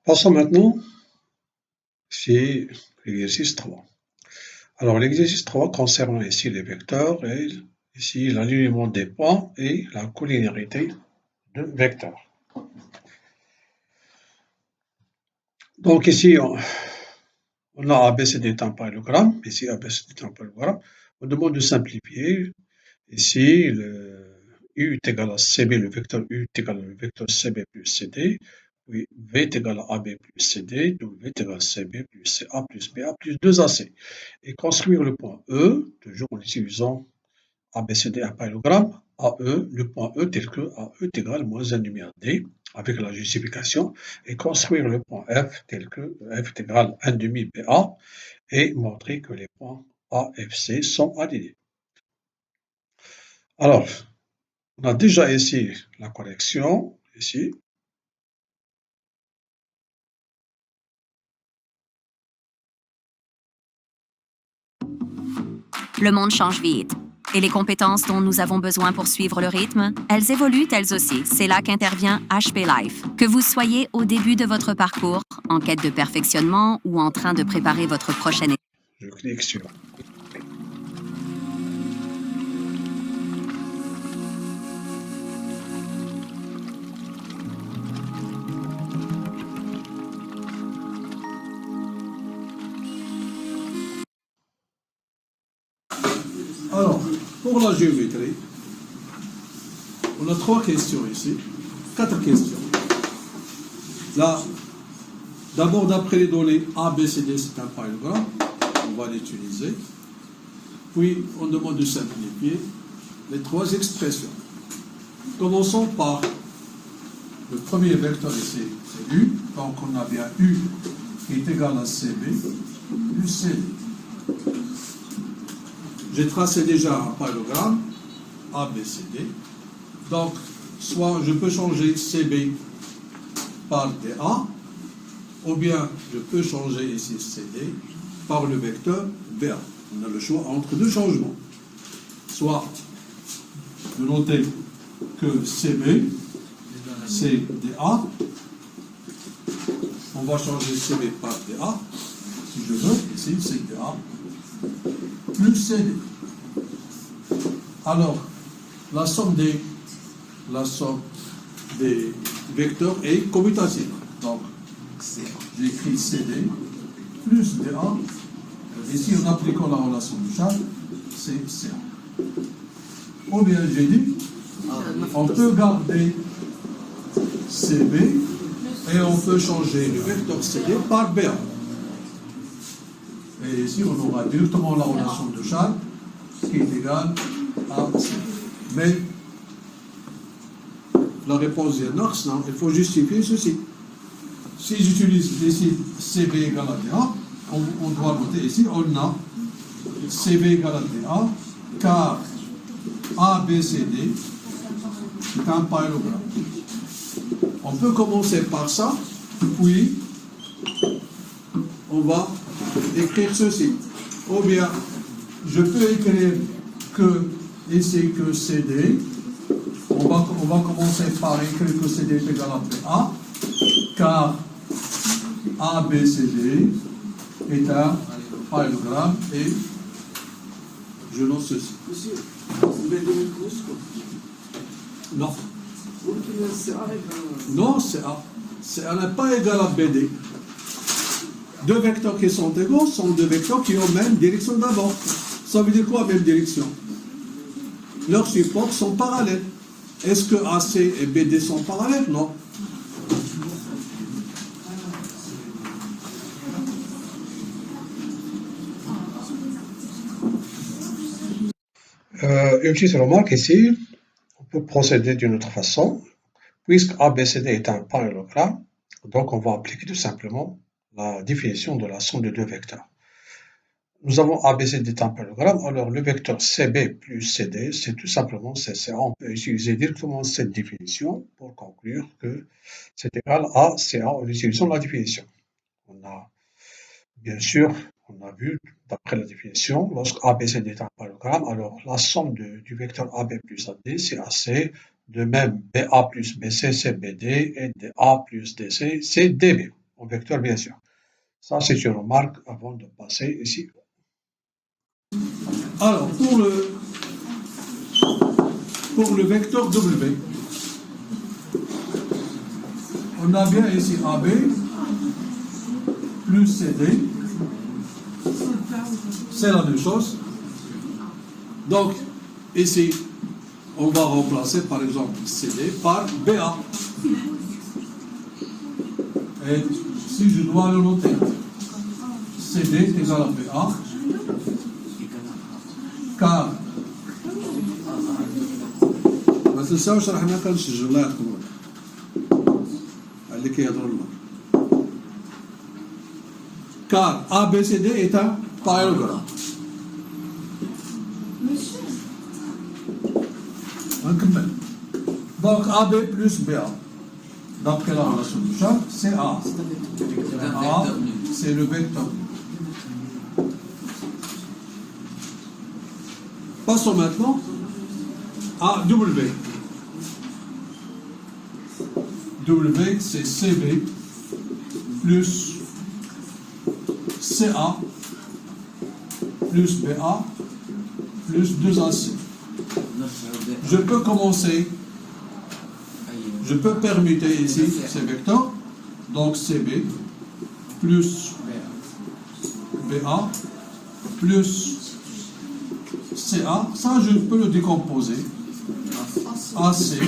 Passons maintenant chez l'exercice 3. Alors, l'exercice 3 concerne ici les vecteurs et ici l'alignement des points et la collinéarité de vecteurs. Donc ici, on a ABCD est un parallélogramme. Ici, ABCD est un parallélogramme. On demande de simplifier. Ici, le U est égal à CB, le vecteur U est égal au vecteur CB plus CD. Oui, V est égal à AB plus CD, donc V est égal à CB plus CA plus BA plus 2AC. Et construire le point E, toujours en utilisant ABCD un parallélogramme, AE, le point E tel que AE est égal à moins 1 lumière D, avec la justification, et construire le point F tel que F est égal à 1 demi BA, et montrer que les points A, F, C sont alignés. Alors, on a déjà ici la correction, ici. Le monde change vite. Et les compétences dont nous avons besoin pour suivre le rythme, elles évoluent elles aussi. C'est là qu'intervient HP Life. Que vous soyez au début de votre parcours, en quête de perfectionnement ou en train de préparer votre prochaine étape. Je clique sur. Alors, pour la géométrie, on a 3 questions ici, 4 questions. Là, d'abord, d'après les données A, B, C, D, c'est un parallélogramme, on va l'utiliser. Puis, on demande de simplifier les 3 expressions. Commençons par le premier vecteur ici, c'est U. Donc, on a bien U qui est égal à CB plus CD. J'ai tracé déjà un parallélogramme, A, B, C, D. Donc, soit je peux changer CB par DA, ou bien je peux changer ici CD par le vecteur BA. On a le choix entre 2 changements. Soit de noter que CB, c'est DA. On va changer CB par DA, si je veux. Ici, c'est DA plus CD. Alors, la somme des vecteurs est commutative. Donc, j'écris CD plus DA. Ici, en appliquant la relation de charge, c'est CA. Ou bien, j'ai dit, on peut garder CB et on peut changer le vecteur CD par BA. Et ici, on aura directement la relation de charge qui est égale à C. Mais la réponse est non, il faut justifier ceci. Si j'utilise ici CB égale à DA, on doit noter ici, on a CB égale à DA, car ABCD est un parallélogramme. On peut commencer par ça, puis on va écrire ceci. Ou bien, je peux écrire que ici que CD, on va commencer par écrire que CD est égal à BA, car ABCD est un parallélogramme et je note ceci. Monsieur, vous avez des microscopes? Non. Non, CA n'est pas égal à BD. 2 vecteurs qui sont égaux sont 2 vecteurs qui ont même direction d'abord. Ça veut dire quoi, même direction? Leurs supports sont parallèles. Est-ce que AC et BD sont parallèles? Non. Une petite remarque ici, on peut procéder d'une autre façon. Puisque ABCD est un parallélogramme, donc on va appliquer tout simplement la définition de la somme de 2 vecteurs. Nous avons ABCD est un parallélogramme, alors le vecteur CB plus CD, c'est tout simplement CCA. On peut utiliser directement cette définition pour conclure que c'est égal à CA en utilisant la définition. Bien sûr, on a vu, d'après la définition, lorsque ABCD est un parallélogramme, alors la somme du vecteur AB plus AD, c'est AC. De même, BA plus BC, c'est BD, et DA plus DC, c'est DB. en vecteur, bien sûr. Ça, c'est une remarque avant de passer ici. Alors, pour le vecteur W, on a bien ici AB plus CD. C'est la même chose. Donc, ici, on va remplacer par exemple CD par BA. Et si je dois le noter, CD est égal à BA, car ما تنساوش راح نسجل الله يعطيكم اللي كيهضروا لنا. Car ABCD est un parallélogramme. نكمل. Donc AB plus BA. D'après la relation du champ, c'est A. A, c'est le vecteur. Passons maintenant à W. W, c'est CB plus CA plus BA plus 2AC. Je peux commencer, je peux permuter ici ces vecteurs, donc CB plus BA plus CA, ça je peux le décomposer. AC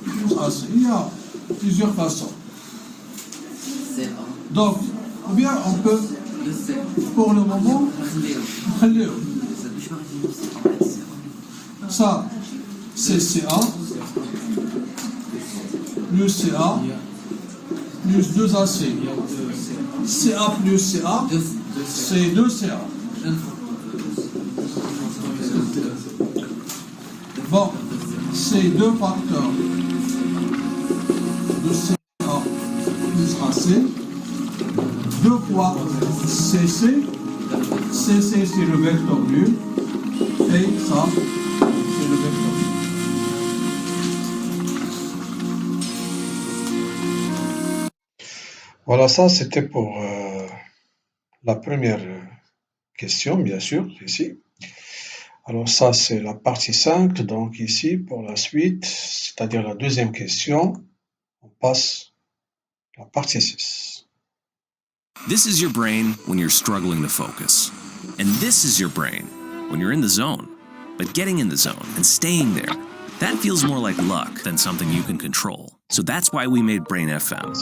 plus AC, il y a plusieurs façons. Donc, ou bien on peut, pour le moment, ça c'est CA plus CA plus 2AC. CA plus CA, c'est 2CA. Bon, ces deux facteurs de CA plus AC, 2 fois CC, CC c'est le vecteur nul, et ça c'est le vecteur nul. Voilà, ça c'était pour la première question, bien sûr, ici. Alors ça c'est la partie 5, donc ici pour la suite, c'est-à-dire la deuxième question, on passe à la partie 6. This is your brain when you're struggling to focus. And this is your brain when you're in the zone. But getting in the zone and staying there, that feels more like luck than something you can control. So that's why we made Brain FM.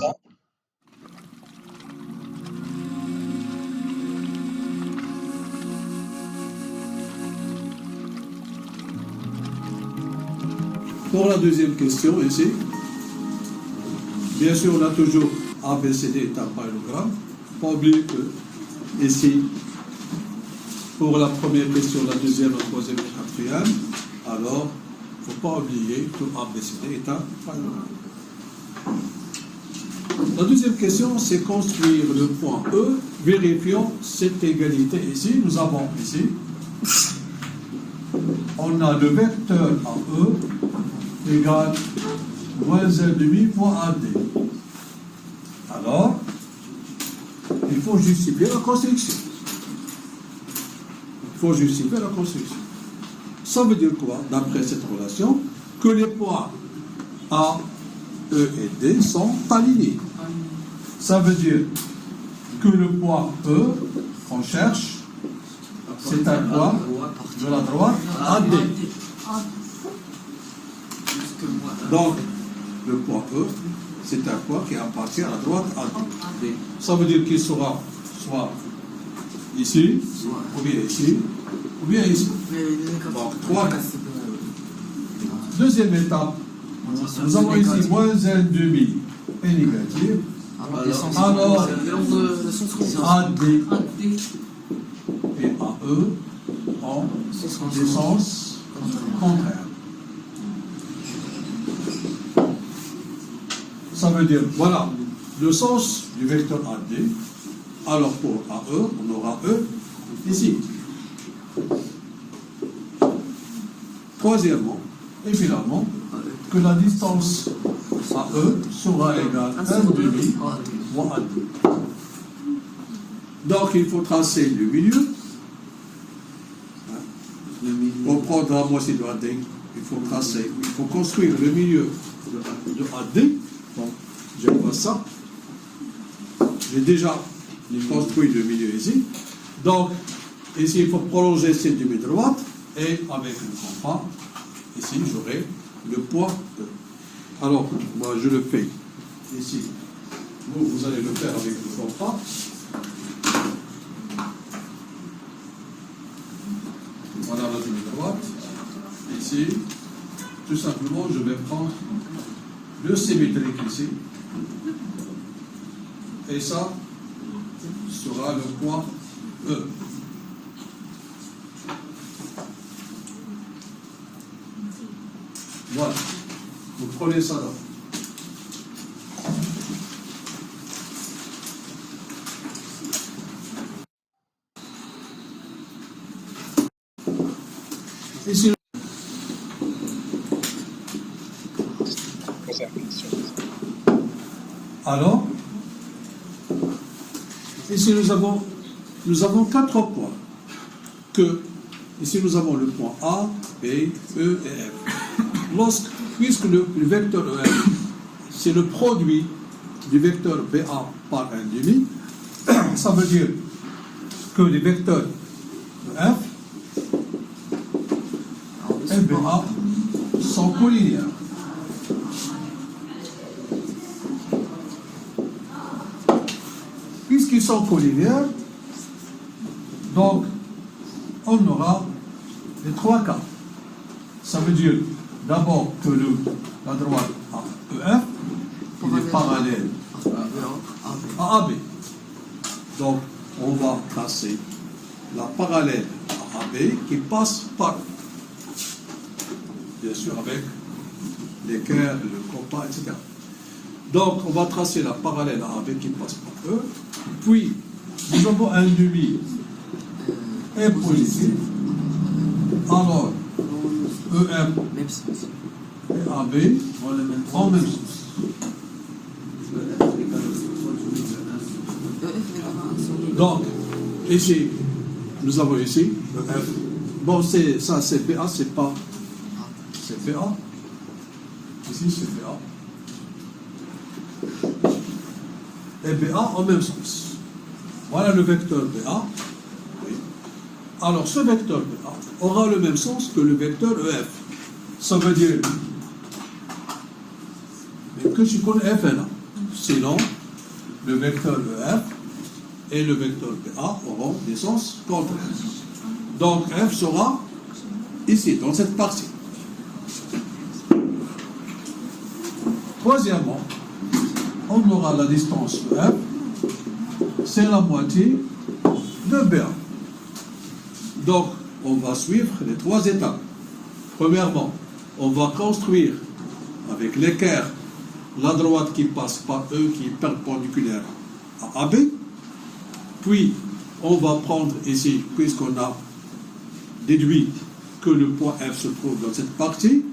Pour la deuxième question ici, bien sûr on a toujours ABCD est un parallélogramme. Pas oublier que ici, pour la première question, la deuxième, la troisième et la quatrième, alors il ne faut pas oublier que ABCD est un parallélogramme. La deuxième question, c'est construire le point E, vérifiant cette égalité ici. Nous avons ici, on a le vecteur AE égale moins 1,5 fois AD. Alors, il faut justifier la construction. Il faut justifier la construction. Ça veut dire quoi, d'après cette relation? Que les points A, E et D sont alignés. Ça veut dire que le point E, on cherche, c'est un point de la droite AD. Donc, le point E, c'est un point qui appartient à la droite AD. Ça veut dire qu'il sera soit ici, ou bien ici, ou bien ici. Donc, 3. Deuxième étape, nous avons ici moins 1,5 et négatif. Alors, AD et AE ont des sens contraires. Ça veut dire, voilà, le sens du vecteur AD. Alors pour AE, on aura E ici. Troisièmement, et finalement, que la distance AE sera égal à 1 demi moins AD. Donc il faut tracer le milieu. Pour prendre la moitié de AD, il faut tracer, il faut construire le milieu de AD. Donc je vois ça. J'ai déjà construit le milieu ici. Donc ici il faut prolonger cette demi-droite et avec le compas, ici j'aurai le point E. Alors moi je le fais ici. Vous allez le faire avec le compas. Voilà la demi-droite. Ici, tout simplement, je vais prendre le symétrique ici. Et ça sera le point E. Voilà. Vous prenez ça là. Ici, alors, ici nous avons 4 points. Ici nous avons le point A, B, E et F. Puisque le vecteur EF, c'est le produit du vecteur BA par 1,5, ça veut dire que les vecteurs EF et BA sont collinéaires. Puisqu'ils sont collinéaires, donc on aura les 3 cas. Ça veut dire d'abord que la droite EF il est parallèle à AB. Donc on va tracer la parallèle à AB qui passe par, bien sûr avec l'équerre, le compas, etc. Donc on va tracer la parallèle à AB qui passe par E. Puis nous avons un demi est positif. Alors EF et AB en même sens. Donc, ici, nous avons ici le F. Bon, ça c'est PA, c'est pas. C'est PA. Ici c'est PA. Et BA en même sens. Voilà le vecteur BA. Oui. Alors, ce vecteur BA aura le même sens que le vecteur EF. Ça veut dire que je connais F est là. Sinon, le vecteur EF et le vecteur BA auront des sens contraires. Donc F sera ici, dans cette partie. Troisièmement, on aura la distance F, c'est la moitié de BA. Donc, on va suivre les 3 étapes. Premièrement, on va construire avec l'équerre la droite qui passe par E qui est perpendiculaire à AB. Puis, on va prendre ici, puisqu'on a déduit que le point F se trouve dans cette partie,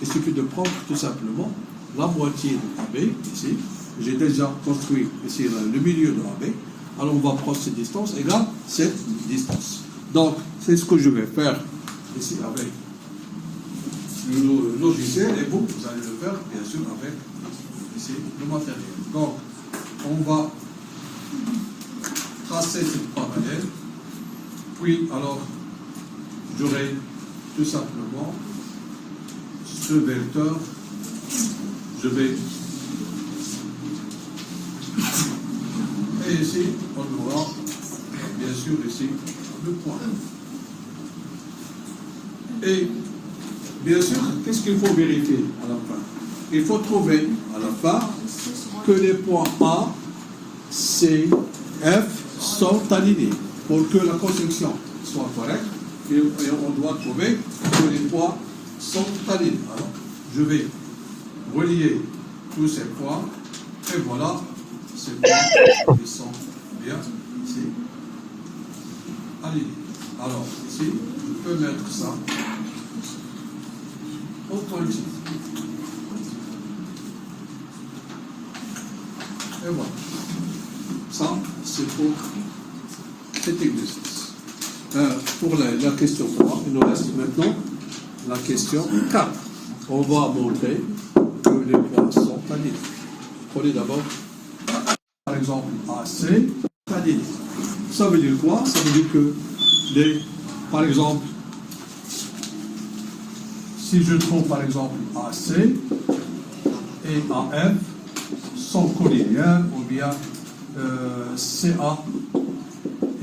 il suffit de prendre tout simplement la moitié de AB, ici. J'ai déjà construit ici le milieu de AB. Alors, on va prendre cette distance égale cette distance. Donc, c'est ce que je vais faire ici avec le logiciel, et vous allez le faire, bien sûr, avec ici le matériel. Donc, on va tracer cette parallèle, puis alors, j'aurai tout simplement ce vecteur, je vais, et ici, on aura, bien sûr, ici, le point. Et, bien sûr, qu'est-ce qu'il faut vérifier à la fin? Il faut trouver à la fin que les points A, C, F sont alignés pour que la construction soit correcte. Et on doit trouver que les points sont alignés. Alors, je vais relier tous ces points et voilà, ces points qui sont bien ici alignés. Alors, ici, je peux mettre ça au point ici. Et voilà. Ça, c'est pour cet exercice. Pour la question 3, il nous reste maintenant la question 4. On va montrer que les points sont annulés. Prenez d'abord, par exemple, AC, annulé. Ça veut dire quoi? Ça veut dire que, par exemple, si je trouve par exemple AC et AF sont collinéaires, ou bien CA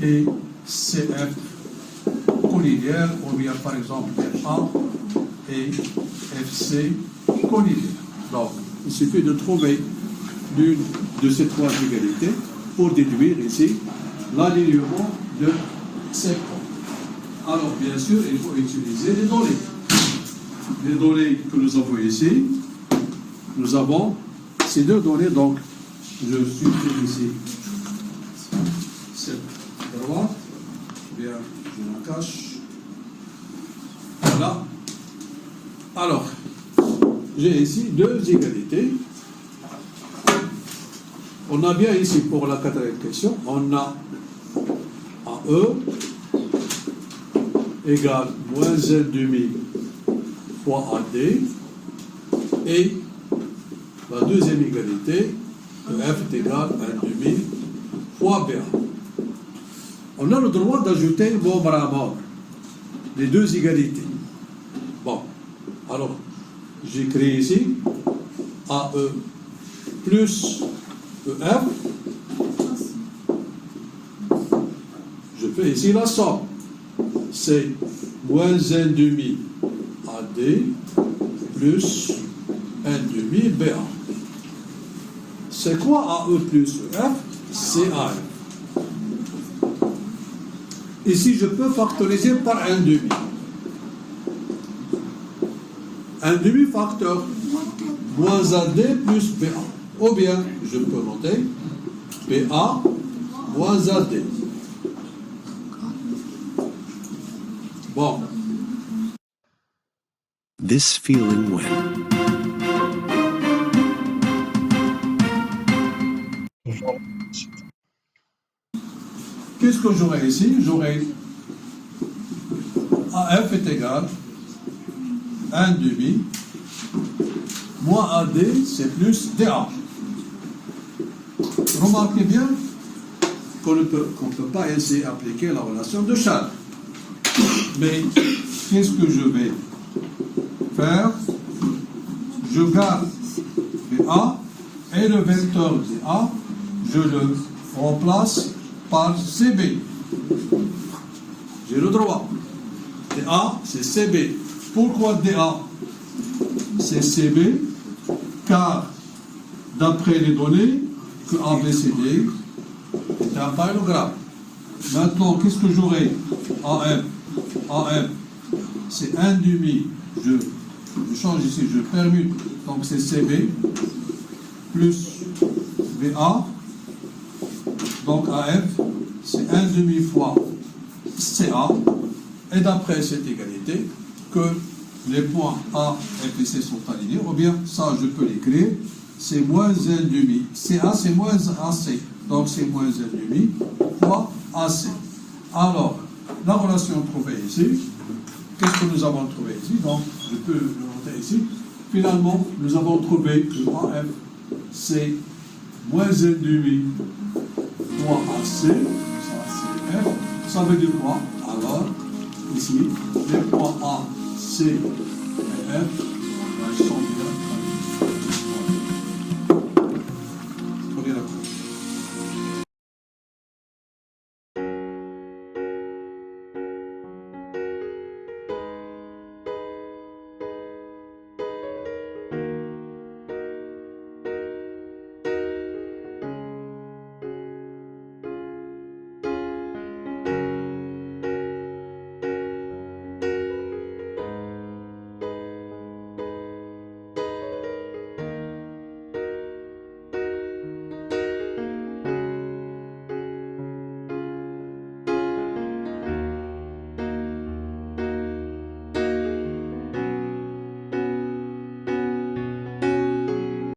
et CF collinéaires, ou bien par exemple FA et FC collinéaires. Donc, il suffit de trouver l'une de ces trois égalités pour déduire ici l'alignement de ces points. Alors, bien sûr, il faut utiliser les données. Les données que nous avons ici, nous avons ces deux données, donc je supprime ici cette droite, bien, je la cache. Voilà. Alors, j'ai ici deux égalités. On a bien ici, pour la quatrième question, on a AE égale moins 1,5 fois AD, et la deuxième égalité, EF est égal à 1,5 fois BA. On a le droit d'ajouter membre à membre, les deux égalités. Bon, alors, j'écris ici AE plus EF. Je fais ici la somme. C'est moins 1,5 AD plus 1,5 BA. C'est quoi AE plus EF? C'est AF. Ici, je peux factoriser par 1,5. 1,5 facteur moins AD plus BA. Ou bien, je peux noter BA moins AD. Bon. This feeling when. Qu'est-ce que j'aurai ici? J'aurai AF est égal à 1,5 moins AD, c'est plus DA. Remarquez bien qu'on ne peut pas ainsi appliquer la relation de Charles. Mais qu'est-ce que je vais faire? Je garde BA et le vecteur DA, je le remplace par CB. J'ai le droit. DA, c'est CB. Pourquoi DA? C'est CB, car d'après les données que ABCD est un parallélogramme. Maintenant, qu'est-ce que j'aurai? AM. AM, c'est 1,5. Je change ici, je permute. Donc c'est CB plus BA. Donc AF, c'est 1,5 fois CA. Et d'après cette égalité, que les points A, F et C sont alignés, ou bien ça, je peux l'écrire, c'est moins 1,5. CA, c'est moins AC. Donc c'est moins 1,5 fois AC. Alors, la relation trouvée ici, qu'est-ce que nous avons trouvé ici? Donc, je peux le noter ici. Finalement, nous avons trouvé que AF, c'est moins 1,5 fois AC, ça c'est F. Ça veut dire quoi? Alors, ici, les points A, C et F